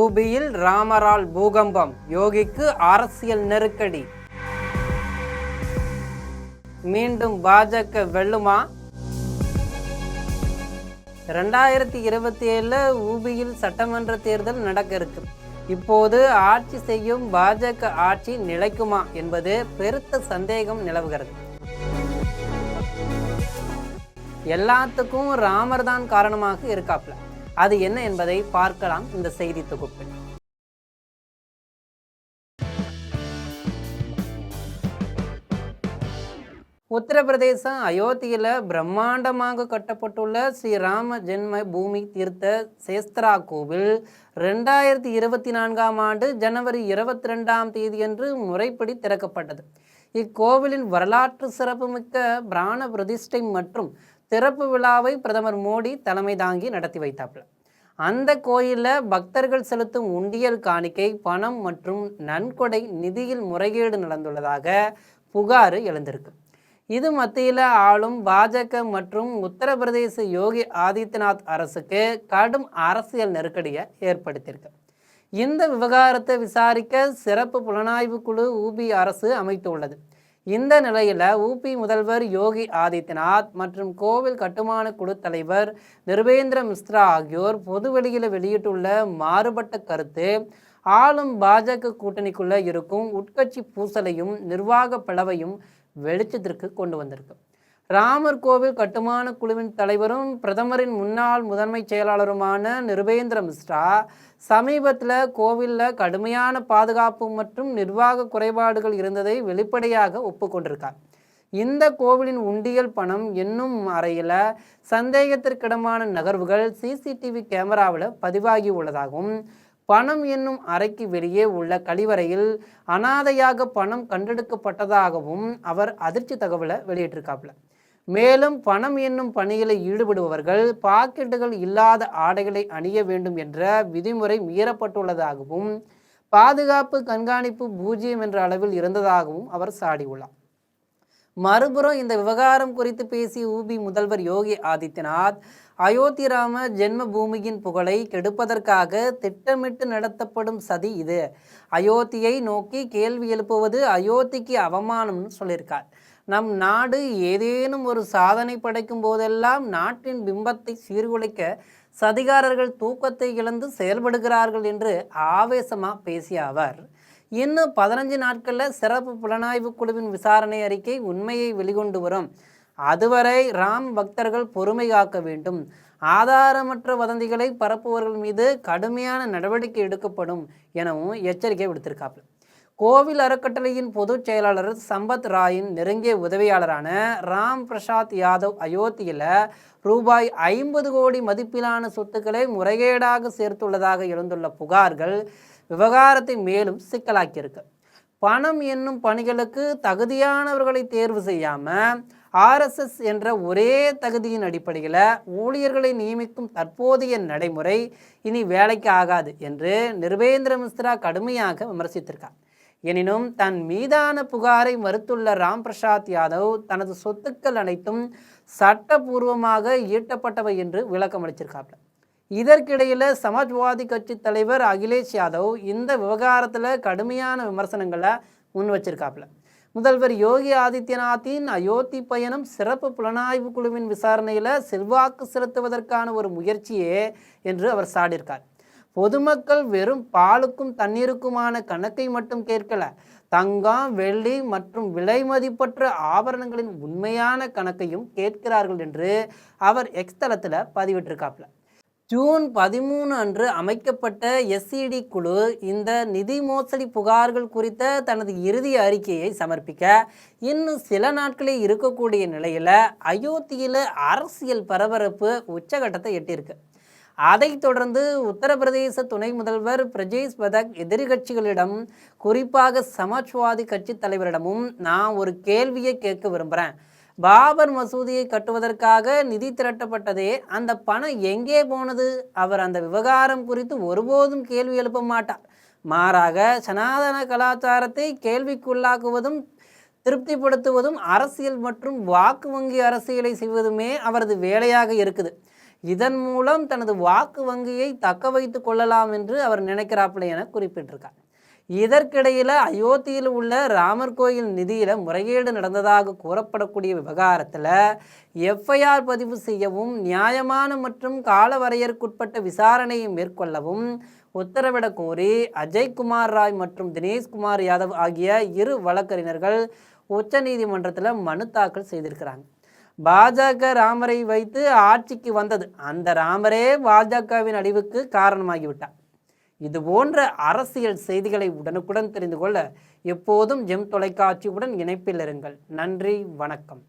ஊபியில் ராமரால் பூகம்பம், யோகிக்கு அரசியல் நெருக்கடி. மீண்டும் பாஜக வெல்லுமா? 2027 ஊபியில் சட்டமன்ற தேர்தல் நடக்க இருக்கு. இப்போது ஆட்சி செய்யும் பாஜக ஆட்சி நிலைக்குமா என்பது பெருத்த சந்தேகம் நிலவுகிறது. எல்லாத்துக்கும் ராமர் தான் காரணமாக இருக்காப்ல. அது என்ன என்பதை பார்க்கலாம் இந்த செய்தி தொகுப்பில். உத்தரப்பிரதேசம் அயோத்தியில் பிரம்மாண்டமாக கட்டப்பட்டுள்ள ஸ்ரீராம ஜென்ம பூமி தீர்த்த சேஸ்திரா கோவில் 2024 ஜனவரி 22 முறைப்படி திறக்கப்பட்டது. இக்கோவிலின் வரலாற்று சிறப்புமிக்க பிராண பிரதிஷ்டை மற்றும் திறப்பு விழாவை பிரதமர் மோடி தலைமை தாங்கி நடத்தி வைத்தாப்புல. அந்த கோயிலில் பக்தர்கள் செலுத்தும் உண்டியல் காணிக்கை பணம் மற்றும் நன்கொடை நிதியில் முறைகேடு நடந்துள்ளதாக புகார் எழுந்திருக்கு. இது மத்தியில் ஆளும் பாஜக மற்றும் உத்தரப்பிரதேச யோகி ஆதித்யநாத் அரசுக்கு கடும் அரசியல் நெருக்கடியை ஏற்படுத்தியிருக்கு. இந்த விவகாரத்தை விசாரிக்க சிறப்பு புலனாய்வு குழு ஊபி அரசு அமைத்துள்ளது. இந்த நிலையில் ஊபி முதல்வர் யோகி ஆதித்யநாத் மற்றும் கோவில் கட்டுமான குழு தலைவர் நிர்பேந்திர மிஸ்ரா ஆகியோர் பொதுவெளியில் வெளியிட்டுள்ள மாறுபட்ட கருத்து ஆளும் பாஜக கூட்டணிக்குள்ள இருக்கும் உட்கட்சி பூசலையும் நிர்வாக பிளவையும் வெளிச்சத்திற்கு கொண்டு வந்திருக்கு. ராமர் கோவில் கட்டுமான குழுவின் தலைவரும் பிரதமரின் முன்னாள் முதன்மை செயலாளருமான நிர்பேந்திர மிஸ்ரா சமீபத்தில் கோவிலில் கடுமையான பாதுகாப்பு மற்றும் நிர்வாக குறைபாடுகள் இருந்ததை வெளிப்படையாக ஒப்புக்கொண்டிருக்கார். இந்த கோவிலின் உண்டியல் பணம் என்னும் அறையில் சந்தேகத்திற்கிடமான நகர்வுகள் சிசிடிவி கேமராவில் பதிவாகி உள்ளதாகவும் பணம் என்னும் அறைக்கு வெளியே உள்ள கழிவறையில் அனாதையாக பணம் கண்டெடுக்கப்பட்டதாகவும் அவர் அதிர்ச்சி தகவலை வெளியிட்டிருக்காப்புல. மேலும் பணம் என்னும் பணியில் ஈடுபடுபவர்கள் பாக்கெட்டுகள் இல்லாத ஆடைகளை அணிய வேண்டும் என்ற விதிமுறை மீறப்பட்டுள்ளதாகவும் பாதுகாப்பு கண்காணிப்பு 0 என்ற அளவில் இருந்ததாகவும் அவர் சாடியுள்ளார். மறுபுறம் இந்த விவகாரம் குறித்து பேசிய ஊபி முதல்வர் யோகி ஆதித்யநாத் அயோத்தி ராம ஜென்ம பூமியின் புகழை கெடுப்பதற்காக திட்டமிட்டு நடத்தப்படும் சதி இது. அயோத்தியை நோக்கி கேள்வி எழுப்புவது அயோத்திக்கு அவமானம்னு சொல்லியிருக்கார். நம் நாடு ஏதேனும் ஒரு சாதனை படைக்கும் போதெல்லாம் நாட்டின் பிம்பத்தை சீர்குலைக்க சதிகாரர்கள் தூக்கத்தை இழந்து செயல்படுகிறார்கள் என்று ஆவேசமாக பேசிய அவர் இன்னும் 15 நாட்களில் சிறப்பு புலனாய்வு குழுவின் விசாரணை அறிக்கை உண்மையை வெளிக்கொண்டு வரும். அதுவரை ராம் பக்தர்கள் பொறுமை காக்க வேண்டும். ஆதாரமற்ற வதந்திகளை பரப்புவர்கள் மீது கடுமையான நடவடிக்கை எடுக்கப்படும் எனவும் எச்சரிக்கை விடுத்திருக்கார்கள். கோவில் அறக்கட்டளையின் பொதுச் செயலாளர் சம்பத் ராயின் நெருங்கிய உதவியாளரான ராம் பிரசாத் யாதவ் அயோத்தியில் ரூபாய் 50 கோடி மதிப்பிலான சொத்துக்களை முறைகேடாக சேர்த்துள்ளதாக எழுந்துள்ள புகார்கள் விவகாரத்தை மேலும் சிக்கலாக்கியிருக்கு. பணம் என்னும் பணிகளுக்கு தகுதியானவர்களை தேர்வு செய்யாமல் RSS என்ற ஒரே தகுதியின் அடிப்படையில் ஊழியர்களை நியமிக்கும் தற்போதைய நடைமுறை இனி வேலைக்கு ஆகாது என்று நிர்பேந்திர மிஸ்ரா கடுமையாக விமர்சித்திருக்கார். எனினும் தன் மீதான புகாரை மறுத்துள்ள ராம் பிரசாத் யாதவ் தனது சொத்துக்கள் அனைத்தும் சட்டபூர்வமாக ஈட்டப்பட்டவை என்று விளக்கம் அளிச்சிருக்காப்ல. இதற்கிடையில் சமாஜ்வாதி கட்சி தலைவர் அகிலேஷ் யாதவ் இந்த விவகாரத்தில் கடுமையான விமர்சனங்களை முன் வச்சிருக்காப்ல. முதல்வர் யோகி ஆதித்யநாத்தின் அயோத்தி பயணம் சிறப்பு புலனாய்வு குழுவின் விசாரணையில் செல்வாக்கு செலுத்துவதற்கான ஒரு முயற்சியே என்று அவர் சாடியிருக்கார். பொதுமக்கள் வெறும் பாலுக்கும் தண்ணீருக்குமான கணக்கை மட்டும் கேட்கல, தங்கம் வெள்ளி மற்றும் விலை மதிப்பற்ற ஆபரணங்களின் உண்மையான கணக்கையும் கேட்கிறார்கள் என்று அவர் எக்ஸ் தளத்தில் பதிவிட்டிருக்காப்ல. ஜூன் 13 அன்று அமைக்கப்பட்ட SED குழு இந்த நிதி மோசடி புகார்கள் குறித்த தனது இறுதி அறிக்கையை சமர்ப்பிக்க இன்னும் சில நாட்களே இருக்கக்கூடிய நிலையில் அயோத்தியில் அரசியல் பரபரப்பு உச்சகட்டத்தை எட்டியிருக்கு. அதைத் தொடர்ந்து உத்தரப்பிரதேச துணை முதல்வர் பிரஜேஷ் பதக் எதிர்கட்சிகளிடம் குறிப்பாக சமாஜ்வாதி கட்சி தலைவரிடமும் நான் ஒரு கேள்வியை கேட்க விரும்புகிறேன். பாபர் மசூதியை கட்டுவதற்காக நிதி திரட்டப்பட்டதே, அந்த பணம் எங்கே போனது? அவர் அந்த விவகாரம் குறித்து ஒருபோதும் கேள்வி எழுப்ப மாட்டார். மாறாக சனாதன கலாச்சாரத்தை கேள்விக்குள்ளாக்குவதும் திருப்திப்படுத்துவதும் அரசியல் மற்றும் வாக்கு வங்கி அரசியலை செய்வதுமே அவரது வேலையாக இருக்குது. இதன் மூலம் தனது வாக்கு வங்கியை தக்க வைத்து கொள்ளலாம் என்று அவர் நினைக்கிறாப்புல என குறிப்பிட்டிருக்கார். இதற்கிடையில் அயோத்தியில் உள்ள ராமர் கோயில் நிதியில் முறைகேடு நடந்ததாக கூறப்படக்கூடிய விவகாரத்தில் எஃப்ஐஆர் பதிவு செய்யவும் நியாயமான மற்றும் கால வரையறுக்குட்பட்ட விசாரணையை மேற்கொள்ளவும் உத்தரவிட கோரி அஜய்குமார் ராய் மற்றும் தினேஷ்குமார் யாதவ் ஆகிய இரு வழக்கறிஞர்கள் உச்சநீதிமன்றத்தில் மனு தாக்கல் செய்திருக்கிறாங்க. பாஜக ராமரை வைத்து ஆட்சிக்கு வந்தது, அந்த ராமரே பாஜகவின் அழிவுக்கு காரணமாகிவிட்டார். இது போன்ற அரசியல் செய்திகளை உடனுக்குடன் தெரிந்து கொள்ள எப்போதும் ஜெம் தொலைக்காட்சியுடன் இணைப்பில் இருங்கள். நன்றி, வணக்கம்.